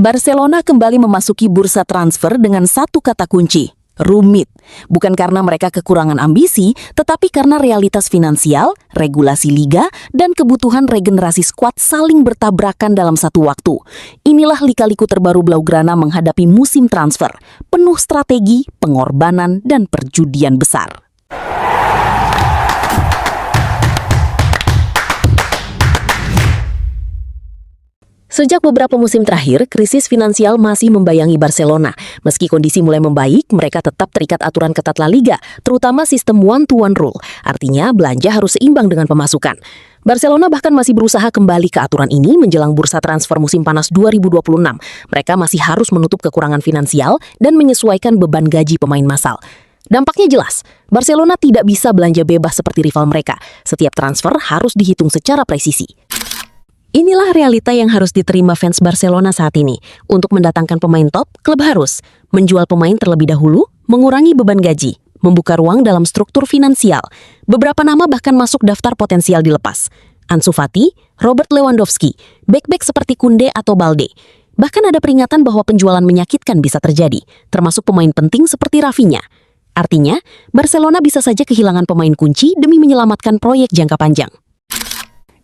Barcelona kembali memasuki bursa transfer dengan satu kata kunci, rumit. Bukan karena mereka kekurangan ambisi, tetapi karena realitas finansial, regulasi liga, dan kebutuhan regenerasi skuad saling bertabrakan dalam satu waktu. Inilah lika-liku terbaru Blaugrana menghadapi musim transfer, penuh strategi, pengorbanan, dan perjudian besar. Sejak beberapa musim terakhir, krisis finansial masih membayangi Barcelona. Meski kondisi mulai membaik, mereka tetap terikat aturan ketat La Liga, terutama sistem one-to-one rule. Artinya, belanja harus seimbang dengan pemasukan. Barcelona bahkan masih berusaha kembali ke aturan ini menjelang bursa transfer musim panas 2026. Mereka masih harus menutup kekurangan finansial dan menyesuaikan beban gaji pemain massal. Dampaknya jelas, Barcelona tidak bisa belanja bebas seperti rival mereka. Setiap transfer harus dihitung secara presisi. Inilah realita yang harus diterima fans Barcelona saat ini. Untuk mendatangkan pemain top, klub harus menjual pemain terlebih dahulu, mengurangi beban gaji, membuka ruang dalam struktur finansial. Beberapa nama bahkan masuk daftar potensial dilepas. Ansu Fati, Robert Lewandowski, bek-bek seperti Koundé atau Balde. Bahkan ada peringatan bahwa penjualan menyakitkan bisa terjadi, termasuk pemain penting seperti Rafinha. Artinya, Barcelona bisa saja kehilangan pemain kunci demi menyelamatkan proyek jangka panjang.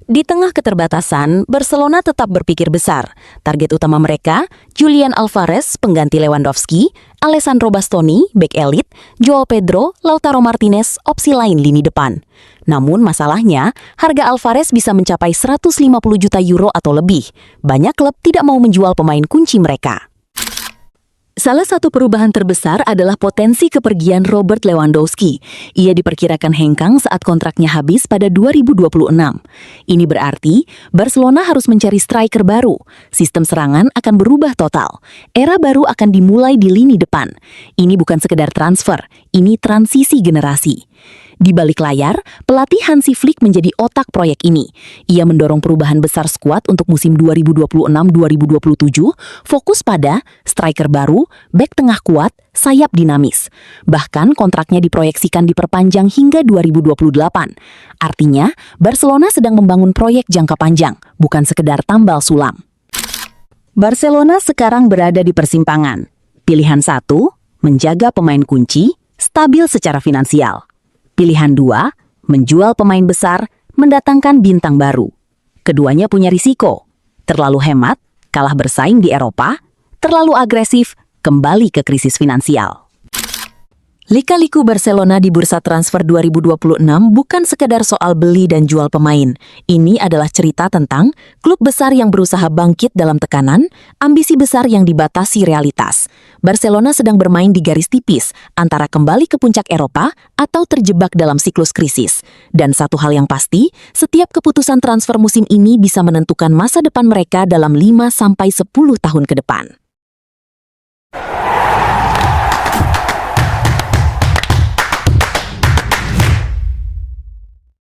Di tengah keterbatasan, Barcelona tetap berpikir besar. Target utama mereka, Julian Alvarez, pengganti Lewandowski, Alessandro Bastoni, bek elit, Joao Pedro, Lautaro Martinez, opsi lain lini depan. Namun masalahnya, harga Alvarez bisa mencapai 150 juta euro atau lebih. Banyak klub tidak mau menjual pemain kunci mereka. Salah satu perubahan terbesar adalah potensi kepergian Robert Lewandowski. Ia diperkirakan hengkang saat kontraknya habis pada 2026. Ini berarti Barcelona harus mencari striker baru. Sistem serangan akan berubah total. Era baru akan dimulai di lini depan. Ini bukan sekedar transfer, ini transisi generasi. Di balik layar, pelatih Hansi Flick menjadi otak proyek ini. Ia mendorong perubahan besar skuad untuk musim 2026-2027, fokus pada striker baru, bek tengah kuat, sayap dinamis. Bahkan kontraknya diproyeksikan diperpanjang hingga 2028. Artinya, Barcelona sedang membangun proyek jangka panjang, bukan sekedar tambal sulam. Barcelona sekarang berada di persimpangan. Pilihan 1, menjaga pemain kunci, stabil secara finansial. Pilihan 2, menjual pemain besar, mendatangkan bintang baru. Keduanya punya risiko. Terlalu hemat, kalah bersaing di Eropa, terlalu agresif, kembali ke krisis finansial. Lika-liku Barcelona di bursa transfer 2026 bukan sekedar soal beli dan jual pemain. Ini adalah cerita tentang klub besar yang berusaha bangkit dalam tekanan, ambisi besar yang dibatasi realitas. Barcelona sedang bermain di garis tipis antara kembali ke puncak Eropa atau terjebak dalam siklus krisis. Dan satu hal yang pasti, setiap keputusan transfer musim ini bisa menentukan masa depan mereka dalam 5-10 tahun ke depan.